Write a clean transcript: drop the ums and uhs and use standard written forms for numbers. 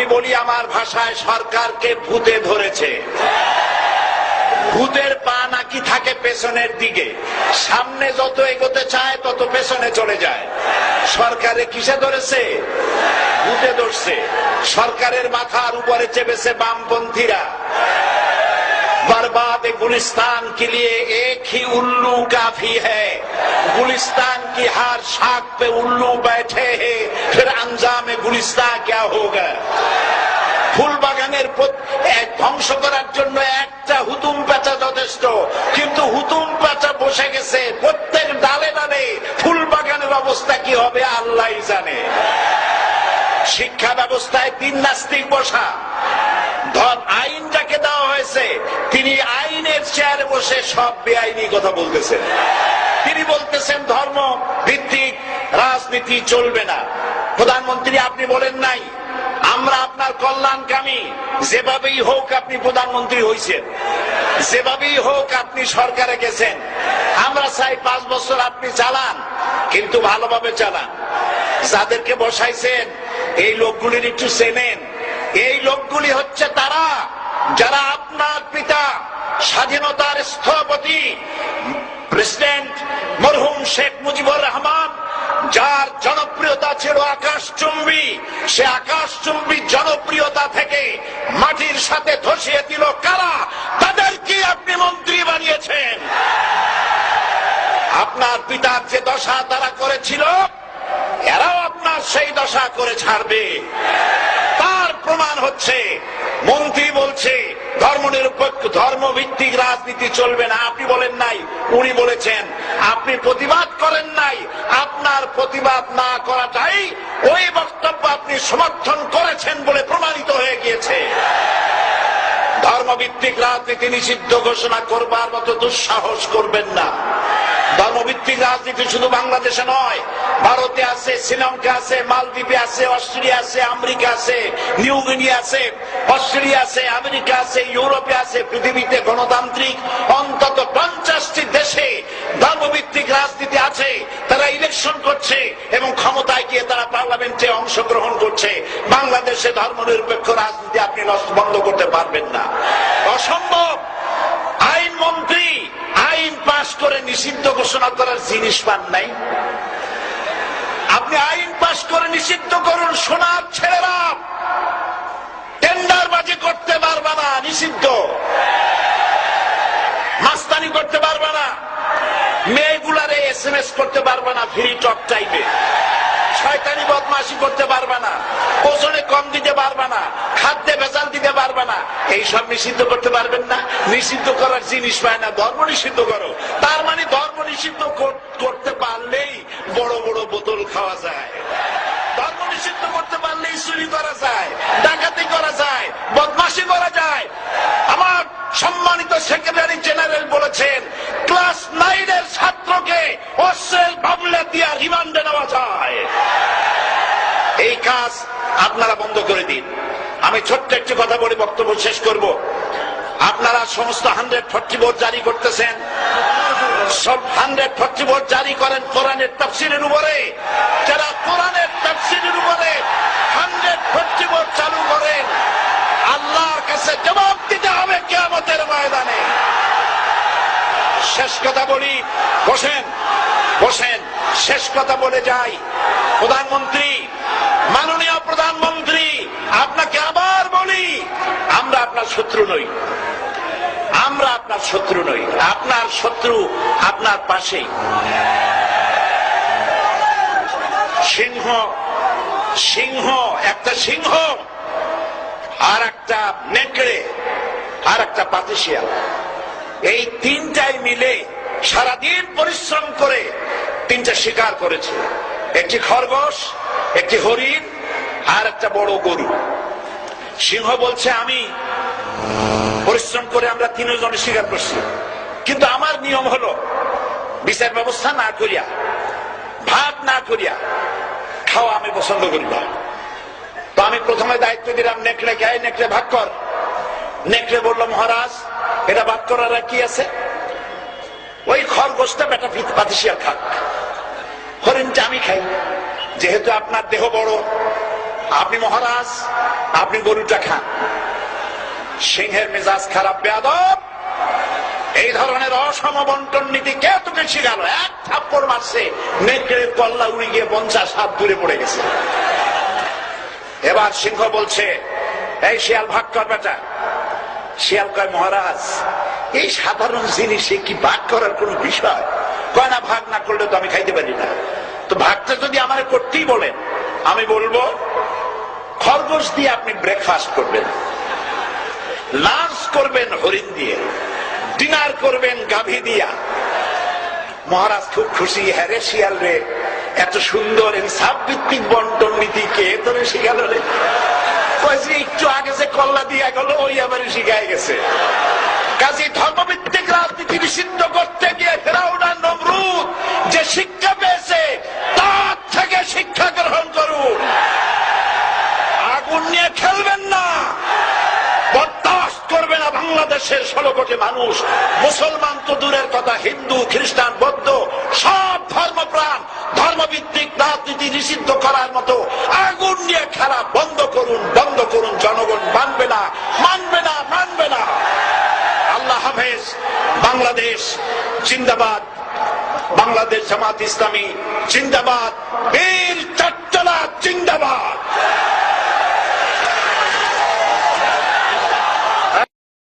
আমি বলি আমার ভাষায়, সরকারকে ভূতে ধরেছে। ভূতের পা নাকি থাকে পেছনের দিকে, সামনে যত এগোতে চায় তত পেছনে চলে যায়। সরকারে কিসে ধরেছে? ভূতে ধরছে। সরকারের মাথার উপরে চেপেছে বামপন্থীরা। बर्बाद गुलिस्तान के लिए एक ही उल्लू काफी है, गुलिस्तान की हर शाख पे उल्लू बैठे हैं, फिर अंजाम गुलिस्तान क्या होगा। ফুল বাগানের ধ্বংস করার জন্য একটা হুতুম পেঁচা যথেষ্ট, কিন্তু হুতুম পেঁচা বসে গেছে প্রত্যেক ডালে ডালে। ফুল বাগানের অবস্থা কি হবে আল্লাহই জানে। শিক্ষা ব্যবস্থায় তিন নাস্তিক বসা। আইন যাকে দেওয়া হয়েছে তিনি আইনের চেয়ারে বসে সব বেআইনি কথা বলতেছেন। তিনি বলতেছেন ধর্ম ভিত্তিক রাজনীতি চলবে না। প্রধানমন্ত্রী আপনি বলেন নাই আমরা আপনার কল্যাণকামী, যেভাবেই হোক আপনি প্রধানমন্ত্রী হয়েছেন, যেভাবেই হোক আপনি সরকারে গেছেন, আমরা চাই 5 বছর আপনি চালান, কিন্তু ভালোভাবে চালান। যাদেরকে বসাইছেন এই লোকগুলির একটু চেনেন। এই লোকগুলি হচ্ছে তারা যারা আপনার পিতা স্বাধীনতার স্থপতি প্রেসিডেন্ট মরহুম শেখ মুজিবুর রহমান, যার জনপ্রিয়তা ছিল আকাশচুম্বী, সে আকাশচুম্বী জনপ্রিয়তা থেকে মাটির সাথে ধসিয়ে দিল কারা? তাদেরকে আপনি মন্ত্রী বানিয়েছেন। আপনার পিতার যে দশা তারা করেছিল, এরাও আপনার সেই দশা করে ছাড়বে। তার প্রমাণ হচ্ছে মন্ত্রী বলছে ধর্মনিরপেক্ষ ধর্মভিত্তিক রাজনীতি চলবে না। আপনি বলেন নাই, উনি বলেছেন। আপনি প্রতিবাদ করেন নাই, আপনার প্রতিবাদ না করাটাই ওই বক্তব্য আপনি সমর্থন করেছেন বলে প্রমাণিত হয়ে গিয়েছে। ধর্মভিত্তিক রাজনীতি নিষিদ্ধ ঘোষণা করবার মতো দুঃসাহস করবেন না। ধর্মভিত্তিক রাজনীতি শুধু বাংলাদেশে নয়, ভারতে আছে, শ্রীলঙ্কা আছে, মালদ্বীপে আছে, অস্ট্রেলিয়া আছে, আমেরিকা আছে, নিউ গিনি আছে, অস্ট্রেলিয়া আছে, আমেরিকা আছে, ইউরোপে আছে। পৃথিবীতে গণতান্ত্রিক অন্তত 50টি দেশে ধর্মভিত্তিক রাজনীতি আছে। তারা ইলেকশন করছে এবং ক্ষমতায় গিয়ে তারা পার্লামেন্টে অংশগ্রহণ করছে। বাংলাদেশে ধর্মনিরপেক্ষ রাজনীতি আপনি বন্ধ করতে পারবেন না, অসম্ভব। আইনমন্ত্রী আইন পাশ করে নিষিদ্ধ ঘোষণা করার জিনিস পান নাই। আপনি আইন পাশ করে নিষিদ্ধ করুন, সোনার ছেলেরা টেন্ডারবাজি করতে পারবে না, নিষিদ্ধ। মাস্তানি করতে পারবে না, মেয়েগুলারে SMS করতে পারবে না ফ্রি টক টাইপে, শয়তানি বদমাশি করতে পারবে না, ওজনে কম দিতে পারবে না, খাদ্যে ভেজাল দিতে পারবে না। এইসব নিষিদ্ধ করতে পারবেন না। নিষিদ্ধ করার জিনিস পায় না, ধর্ম নিষিদ্ধ করো। তার মানে ধর্ম নিষিদ্ধ করতে পারলেই বড় বড় বোতল খাওয়া যায়। ধর্ম নিষিদ্ধ করতে পারলেই চুরি করা যায়, ডাকাতি করা যায়, বদমাশি করা যায়। আমার সম্মানিত সেক্রেটারি জেনারেল বলেছেন ক্লাস 9-এর ছাত্রকে অস্ত্রের মামলা দিয়ে রিমান্ডে নেওয়া যায়। এই কাজ আপনারা বন্ধ করে দিন। আমি ছোট্ট একটি কথা বলে বক্তব্য শেষ করব। আপনারা সমস্ত 140 ভোট জারি করতেছেন, সব 140 ভোট জারি করেন কোরআনের তাফসীরের উপরে। যারা কোরআনের তাফসীরের উপরে 140 ভোট চালু করেন, আল্লাহর কাছে জবাব দিতে হবে কিয়ামতের ময়দানে। শেষ কথা বলি, বসেন বসেন, শেষ কথা বলে যাই। প্রধানমন্ত্রী, মাননীয় প্রধানমন্ত্রী, আপনাকে আবার বলি, আমরা আপনার শত্রু নই, আমরা আপনার শত্রু নই। আপনার শত্রু আপনার পাশেই। সিংহ, সিংহ, একটা সিংহ আর একটা নেকড়ে আর একটা পাতিশিয়াল, এই তিনটাই মিলে সারাদিন পরিশ্রম করে তিনটা শিকার করেছে। একটি খরগোশ, একটি হরিণ আর একটা বড় গরু। সিংহ বলছে আমি পরিশ্রম করে আমরা তিনজনে শিকার করছি, কিন্তু আমার নিয়ম হলো বিচার ব্যবস্থা না করিয়া, ভাগ না করিয়া খাওয়া আমি পছন্দ করি না। তো আমি প্রথমে দায়িত্ব দিলাম নেকড়ে কে, নেকড়ে ভাগ কর। নেকড়ে বললো মহারাজ এটা ভাগ করার কি আছে, ওই খরগোশটা বেটা পাতিশিয়াল খাক, হরিণটা আমি খাই। যেহেতু আপনার দেহ বড়, আপনি মহারাজ, আপনি গরুটা খান। সিংহের মেজাজ খারাপ, বেয়াদব, এই ধরনের অসম বন্টন নীতি কে তোকে শিখালো? এক থাপ্পড় মারছে, নেকড়ের কল্লা উড়ে গিয়ে 50 হাত দূরে পড়ে গেছে। এবার সিংহ বলছে, এই শিয়াল ভাগ কর বেটা। শিয়াল কয়, মহারাজ এই সাধারণ জিনিসে কি ভাগ করার কোন বিষয়? কয় না, ভাগ না করলে তো আমি খাইতে পারি না। তো ভাগটা যদি আমার করতেই বলেন, আমি বলবো খরগোশ দিয়ে আপনি ব্রেকফাস্ট করবেন, লাঞ্চ করবেন হরিণ দিয়ে, ডিনার করবেন গাভী দিয়া। মহারাজ খুব খুশি, হ্যারে শিয়াল রে, এত সুন্দর ইনসাফ ভিত্তিক বন্টন নীতি কে তোরে শিখাল রে? একটু আগে যে কল্লা দিয়া গেল ওই আবার শিখাই গেছে। কাজী ধর্মভিত্তিক রাজনীতি নিষিদ্ধ করতে গিয়ে ফেরাউন আর নমরুদ যে শিক্ষা পেয়েছে তার থেকে শিক্ষা গ্রহণ করুন। আগুন নিয়ে খেলবেন না, বরদাস্ত করবে না বাংলাদেশের 16 কোটি মানুষ। মুসলমান তো দূরের কথা, হিন্দু, খ্রিস্টান, বৌদ্ধ সব ধর্মপ্রাণ ধর্মভিত্তিক রাজনীতি নিষিদ্ধ করার মতো আগুন নিয়ে খেলা বন্ধ করুন, বন্ধ করুন। জনগণ মানবে না, মানবে না, মানবে না। আল্লাহ হাফেজ। বাংলাদেশ জিন্দাবাদ, বাংলাদেশ জামাত ইসলামী জিন্দাবাদ, বীর চট্টলা জিন্দাবাদ।